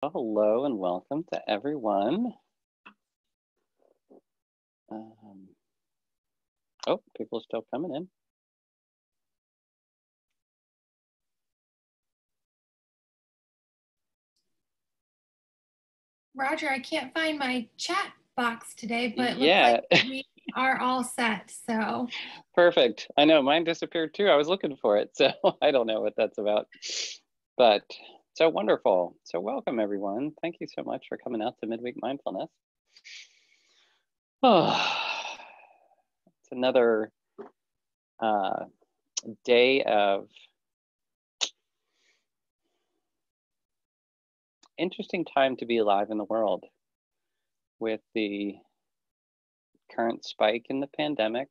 Well, hello and welcome to everyone. People are still coming in. Roger, I can't find my chat box today, but it looks Yeah, like we are all set. So, perfect. I know mine disappeared too. I was looking for it, so I don't know what that's about. But so wonderful. So welcome everyone. Thank you so much for coming out to Midweek Mindfulness. Oh, it's another day of interesting time to be alive in the world with the current spike in the pandemic,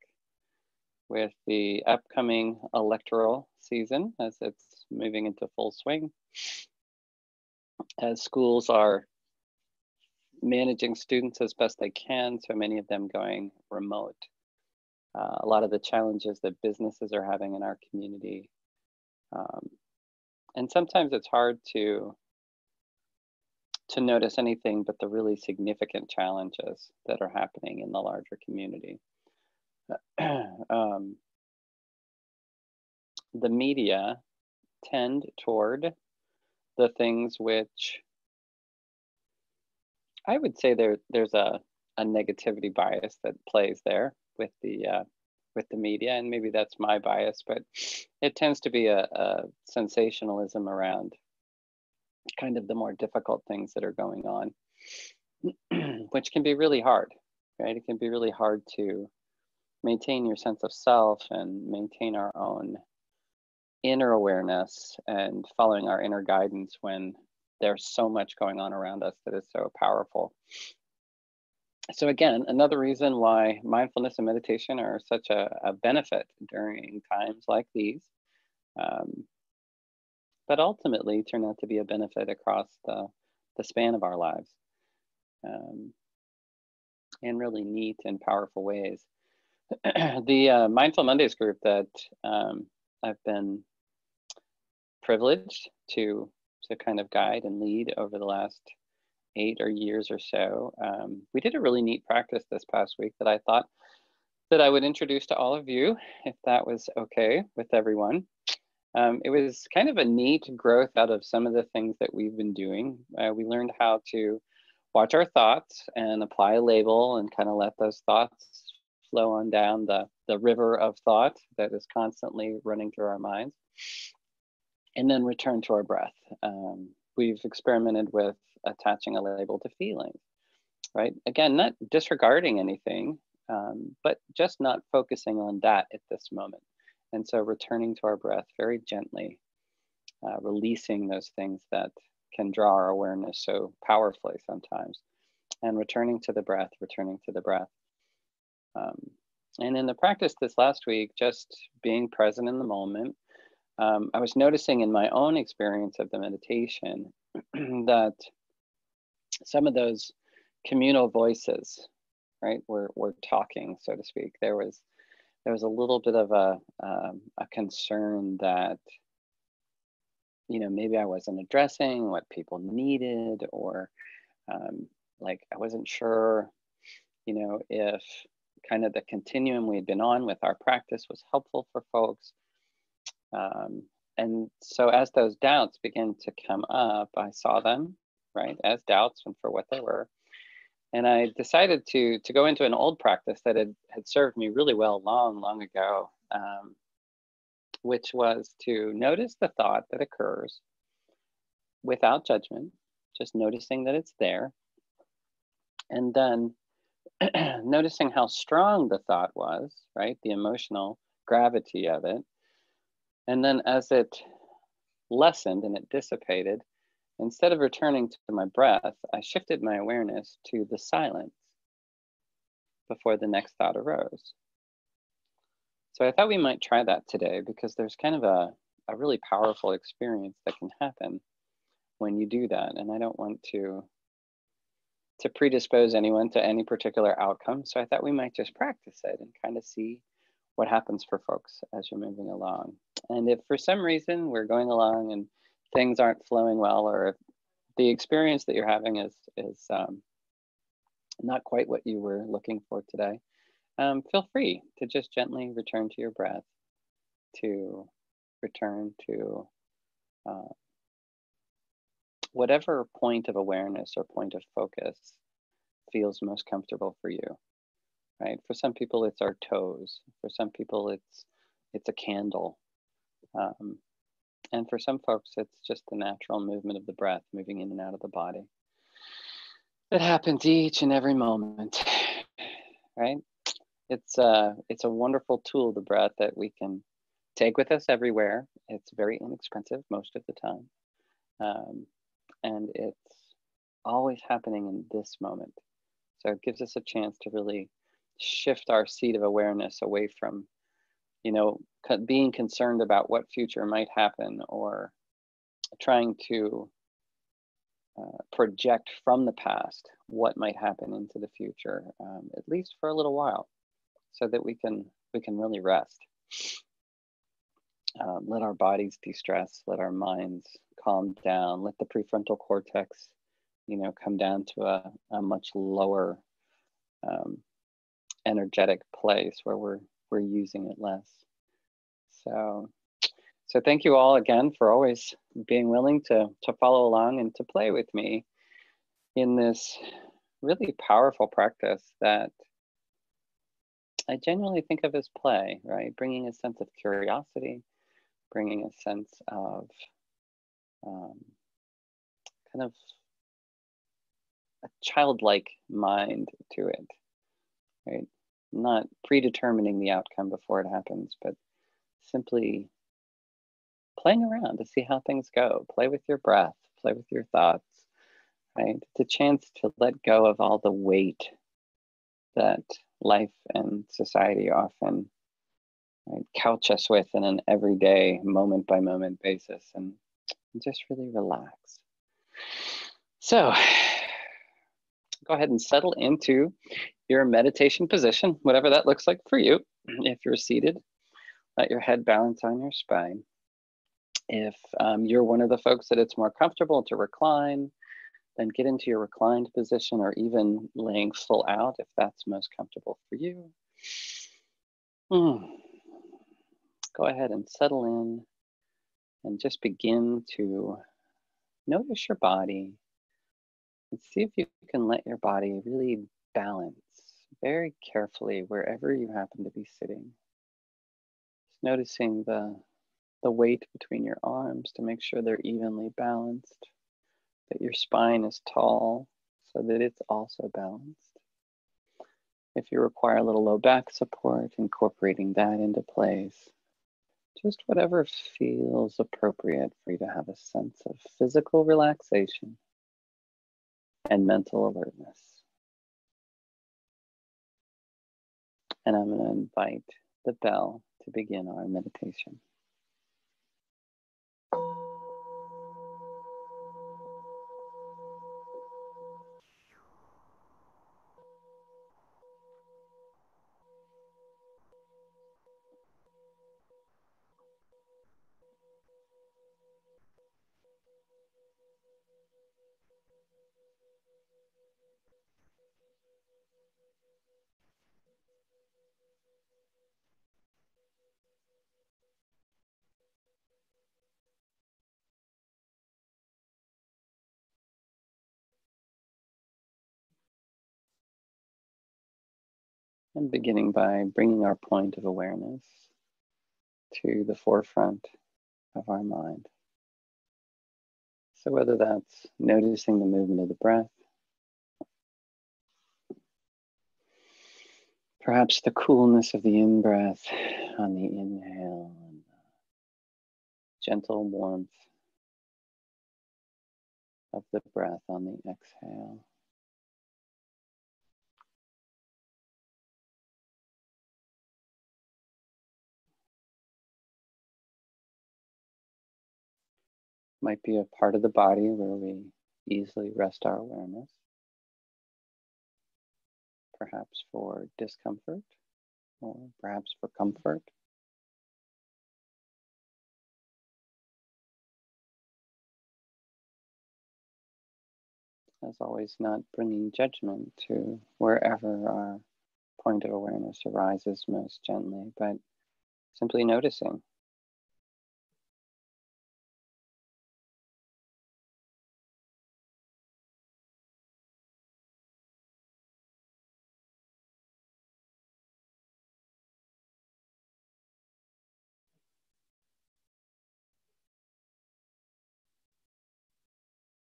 with the upcoming electoral season as it's moving into full swing, as schools are managing students as best they can, so many of them going remote. A lot of the challenges that businesses are having in our community. And sometimes it's hard to notice anything but the really significant challenges that are happening in the larger community. The media tend toward the things which I would say there's a negativity bias that plays there with the media, and maybe that's my bias, but it tends to be a sensationalism around kind of the more difficult things that are going on, which can be really hard, right? It can be really hard to maintain your sense of self and maintain our own inner awareness and following our inner guidance when there's so much going on around us that is so powerful. So again, another reason why mindfulness and meditation are such a benefit during times like these, but ultimately turn out to be a benefit across the span of our lives in really neat and powerful ways. The Mindful Mondays group that I've been privileged to kind of guide and lead over the last 8 years or so. We did a really neat practice this past week that I thought that I would introduce to all of you, if that was okay with everyone. It was kind of a neat growth out of some of the things that we've been doing. We learned how to watch our thoughts and apply a label and kind of let those thoughts flow on down the river of thought that is constantly running through our minds, and then return to our breath. We've experimented with attaching a label to feelings, right? Again, not disregarding anything, but just not focusing on that at this moment. And so returning to our breath very gently, releasing those things that can draw our awareness so powerfully sometimes, and returning to the breath, returning to the breath. And in the practice this last week, just being present in the moment, I was noticing in my own experience of the meditation that some of those communal voices, right, were talking, so to speak. There was a little bit of a concern that, maybe I wasn't addressing what people needed, or like I wasn't sure, if kind of the continuum we had been on with our practice was helpful for folks. And so as those doubts began to come up, I saw them, right, as doubts and for what they were. And I decided to go into an old practice that had served me really well long ago, which was to notice the thought that occurs without judgment, just noticing that it's there. And then noticing how strong the thought was, right, the emotional gravity of it. And then as it lessened and it dissipated, instead of returning to my breath, I shifted my awareness to the silence before the next thought arose. So I thought we might try that today, because there's kind of a really powerful experience that can happen when you do that. And I don't want to predispose anyone to any particular outcome. So I thought we might just practice it and kind of see what happens for folks as you're moving along. And if for some reason we're going along and things aren't flowing well, or if the experience that you're having is not quite what you were looking for today, feel free to just gently return to your breath, to return to uh, whatever point of awareness or point of focus feels most comfortable for you, right? For some people, it's our toes. For some people, it's a candle. Um, and for some folks, it's just the natural movement of the breath moving in and out of the body. It happens each and every moment, right? It's a wonderful tool, the breath, that we can take with us everywhere. It's very inexpensive most of the time. And it's always happening in this moment. So it gives us a chance to really shift our seat of awareness away from, being concerned about what future might happen, or trying to project from the past what might happen into the future, at least for a little while, so that we can really rest. Let our bodies de-stress, let our minds calm down, let the prefrontal cortex, come down to a much lower energetic place where we're using it less. So thank you all again for always being willing to follow along and to play with me in this really powerful practice that I genuinely think of as play, right? Bringing a sense of curiosity, bringing a sense of kind of a childlike mind to it, right? Not predetermining the outcome before it happens, but simply playing around to see how things go. Play with your breath, play with your thoughts, right? It's a chance to let go of all the weight that life and society often, right, couch us with in an everyday, moment by moment basis, and just really relax. So go ahead and settle into your meditation position, whatever that looks like for you. If you're seated, let your head balance on your spine. If you're one of the folks that it's more comfortable to recline, then get into your reclined position, or even laying full out if that's most comfortable for you. Go ahead and settle in and just begin to notice your body and see if you can let your body really balance very carefully wherever you happen to be sitting. Just noticing the weight between your arms to make sure they're evenly balanced, that your spine is tall so that it's also balanced. If you require a little low back support, incorporating that into place. Just whatever feels appropriate for you to have a sense of physical relaxation and mental alertness. And I'm going to invite the bell to begin our meditation. And beginning by bringing our point of awareness to the forefront of our mind. So whether that's noticing the movement of the breath, perhaps the coolness of the in-breath on the inhale, and gentle warmth of the breath on the exhale. Might be a part of the body where we easily rest our awareness, perhaps for discomfort or perhaps for comfort. As always, not bringing judgment to wherever our point of awareness arises most gently, but simply noticing.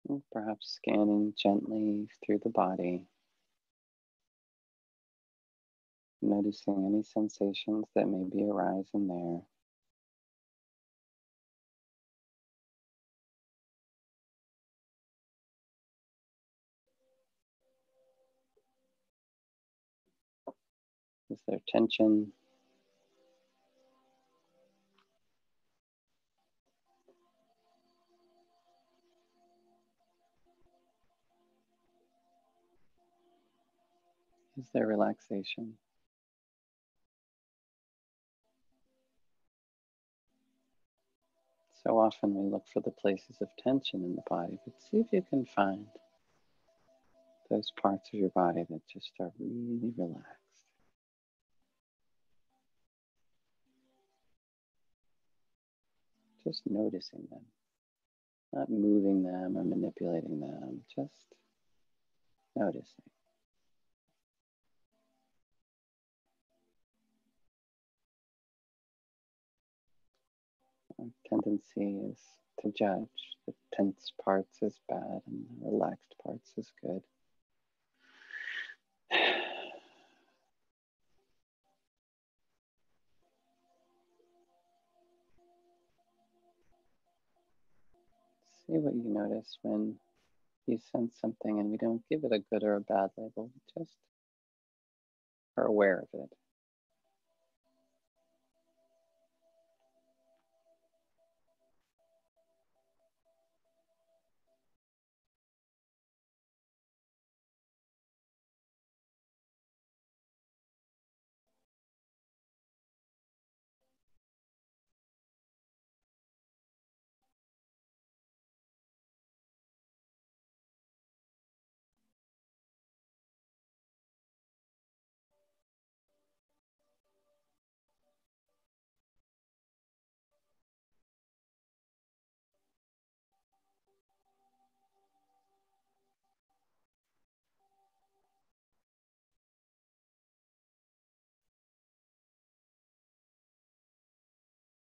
And perhaps scanning gently through the body, noticing any sensations that may be arising there. Is there tension? Is there relaxation? So often we look for the places of tension in the body, but see if you can find those parts of your body that just are really relaxed. Just noticing them, not moving them or manipulating them, just noticing. Our tendency is to judge the tense parts as bad and the relaxed parts as good. See what you notice when you sense something and we don't give it a good or a bad label, we just are aware of it.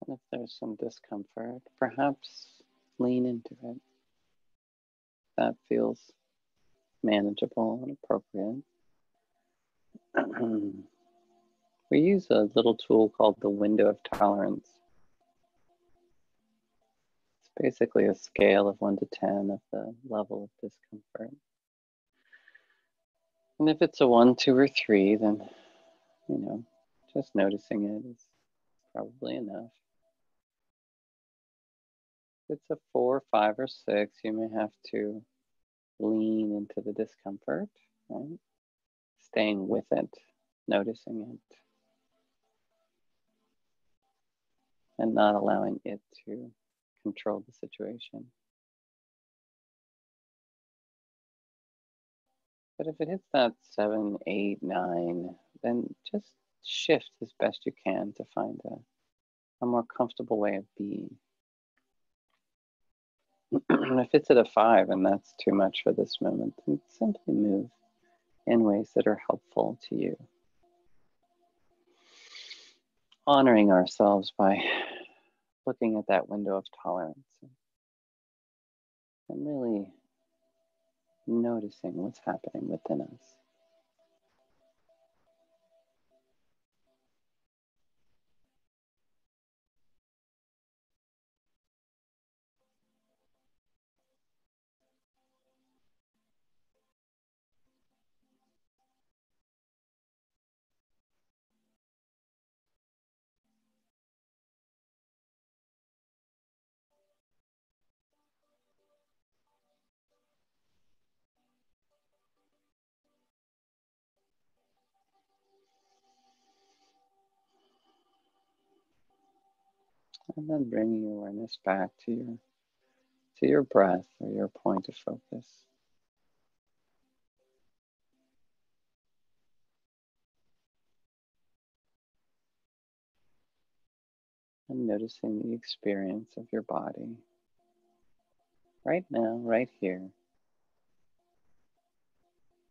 And if there's some discomfort, perhaps lean into it. That feels manageable and appropriate. We use a little tool called the window of tolerance. It's basically a scale of 1 to 10 of the level of discomfort. And if it's a 1, 2, or 3, then, just noticing it is probably enough. If it's a 4, 5, or 6, you may have to lean into the discomfort, right? Staying with it, noticing it, and not allowing it to control the situation. But if it hits that 7, 8, 9, then just shift as best you can to find a more comfortable way of being. If it's at a 5 and that's too much for this moment, then simply move in ways that are helpful to you. Honoring ourselves by looking at that window of tolerance and really noticing what's happening within us. And then bringing awareness back to your breath or your point of focus. and noticing the experience of your body right now, right here,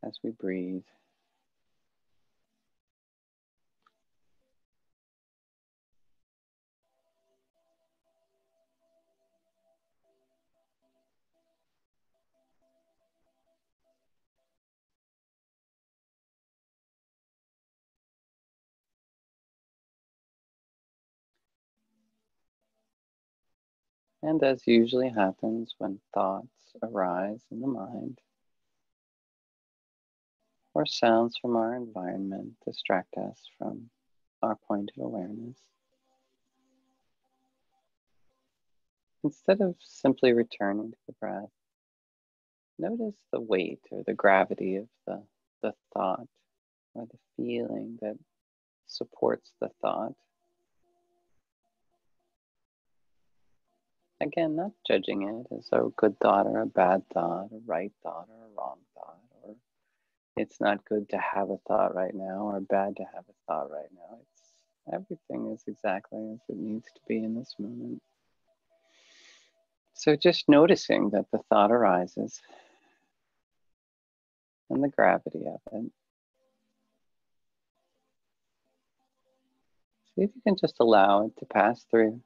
as we breathe. And as usually happens when thoughts arise in the mind, or sounds from our environment distract us from our point of awareness, instead of simply returning to the breath, notice the weight or the gravity of the thought or the feeling that supports the thought. Again, not judging it as a good thought or a bad thought, a right thought or a wrong thought, or it's not good to have a thought right now or bad to have a thought right now. It's everything is exactly as it needs to be in this moment. So just noticing that the thought arises and the gravity of it. See if you can just allow it to pass through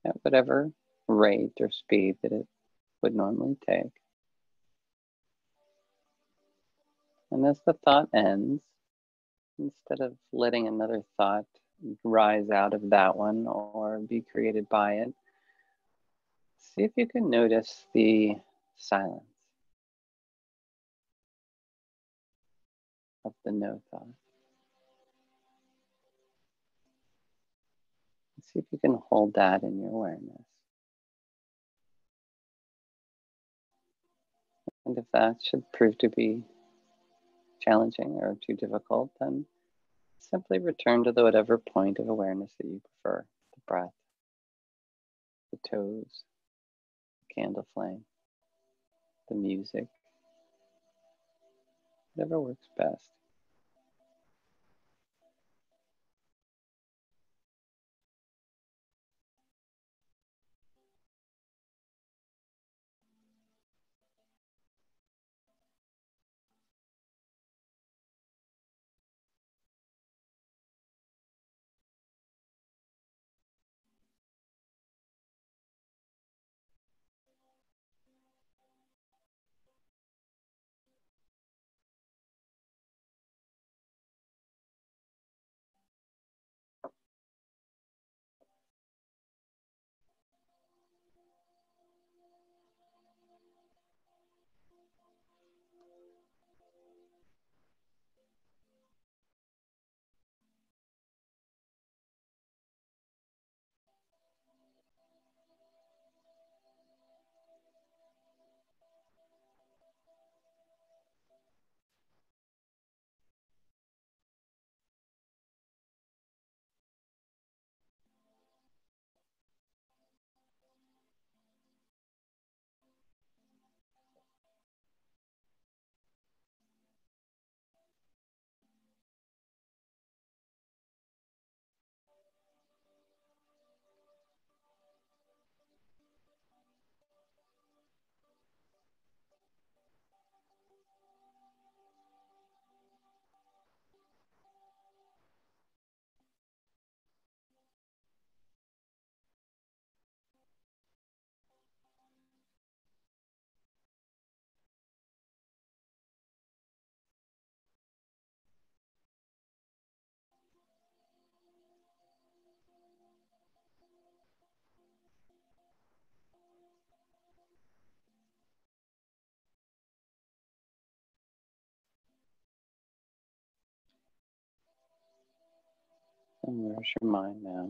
at whatever rate or speed that it would normally take. And as the thought ends, instead of letting another thought rise out of that one or be created by it, see if you can notice the silence of the no thought. See if you can hold that in your awareness. And if that should prove to be challenging or too difficult, then simply return to the whatever point of awareness that you prefer. The breath, the toes, the candle flame, the music, whatever works best. And where's your mind now?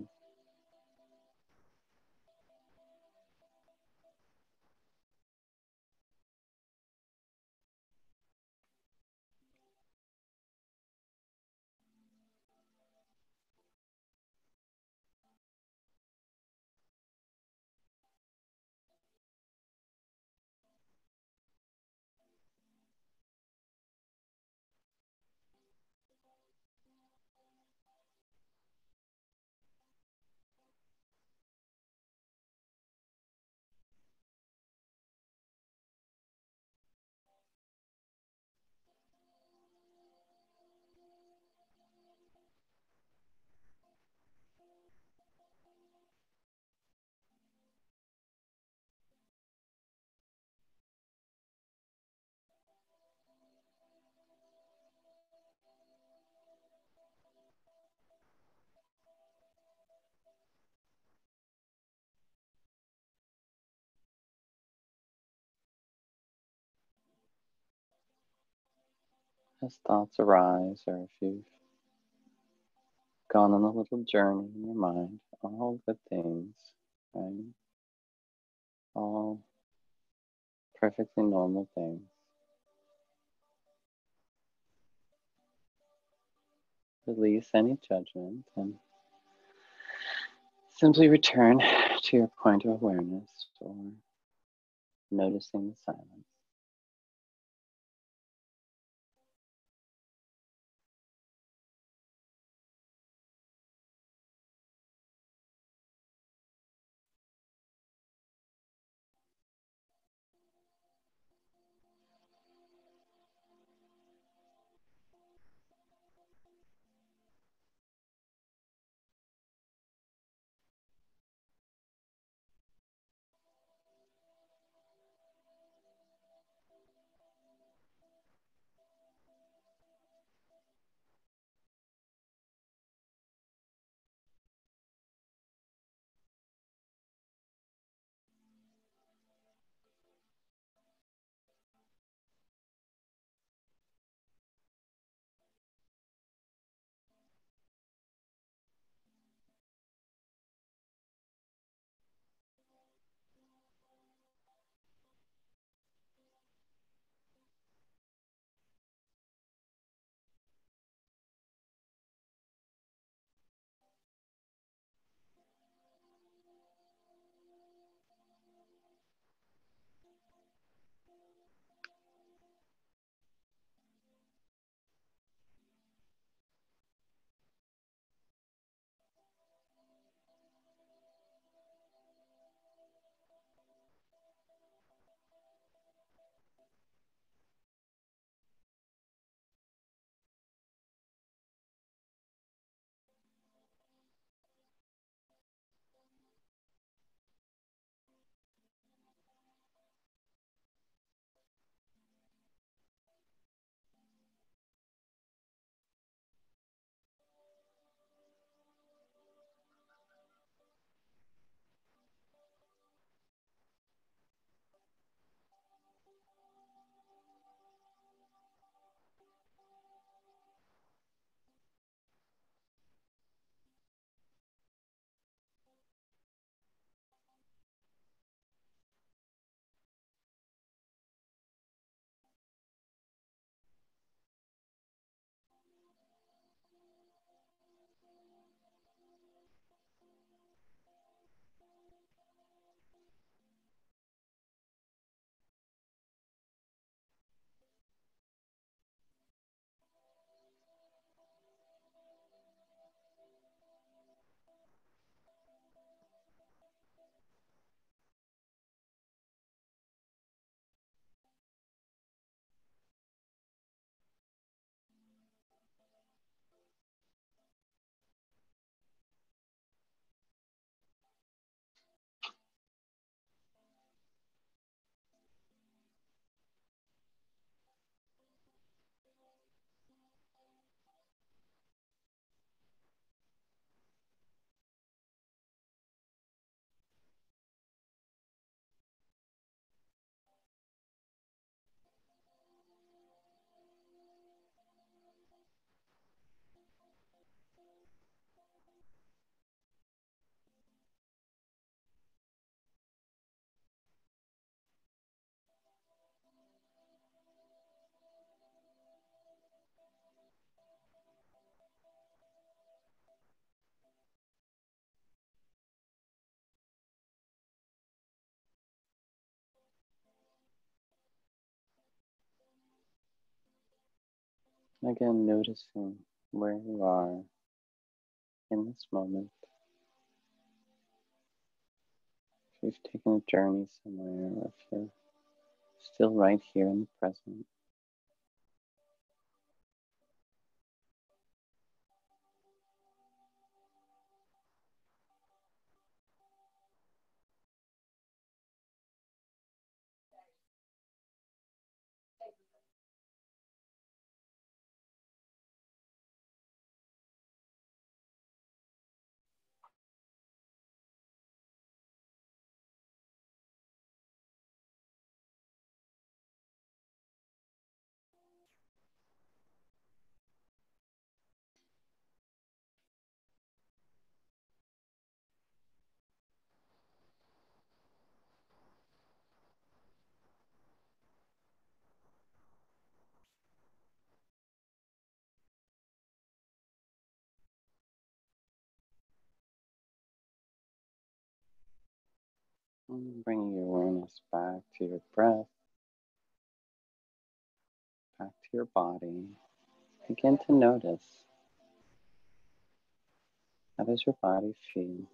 as thoughts arise, or if you've gone on a little journey in your mind, all good things, right? All perfectly normal things. Release any judgment and simply return to your point of awareness or noticing the silence. Again, noticing where you are in this moment. If you've taken a journey somewhere, or if you're still right here in the present. And bringing your awareness back to your breath, back to your body. Begin to notice, how does your body feel?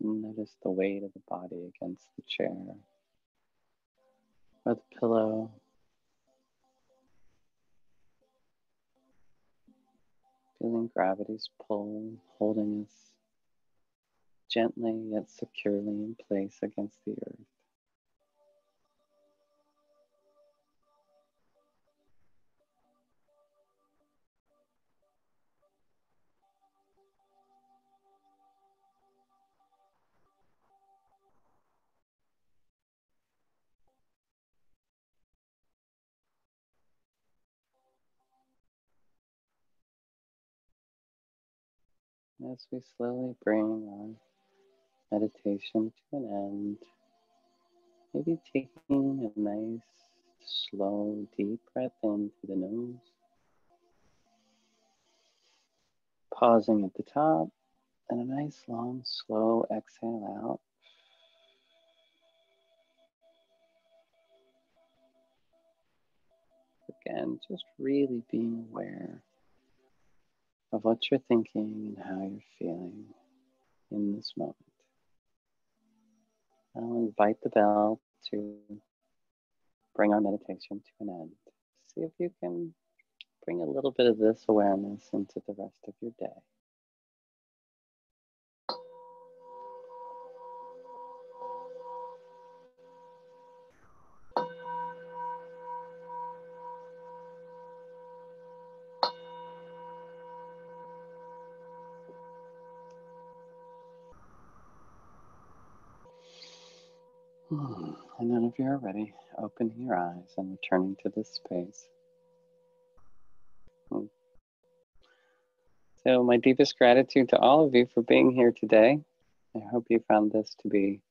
Notice the weight of the body against the chair or the pillow. Feeling gravity's pull, holding us gently yet securely in place against the earth. As we slowly bring our meditation to an end, maybe taking a nice, slow, deep breath in through the nose, pausing at the top, and a nice, long, slow exhale out. Again, just really being aware of what you're thinking and how you're feeling in this moment. I'll invite the bell to bring our meditation to an end. See if you can bring a little bit of this awareness into the rest of your day. And then if you're ready, opening your eyes and returning to this space. So my deepest gratitude to all of you for being here today. I hope you found this to be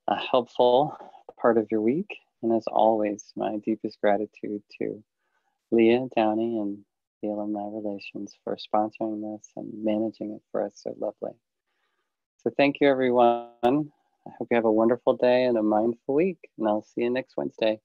a helpful part of your week. And as always, my deepest gratitude to Leah Downey and the Alumni Relations for sponsoring this and managing it for us so lovely. So thank you, everyone. I hope you have a wonderful day and a mindful week, and I'll see you next Wednesday.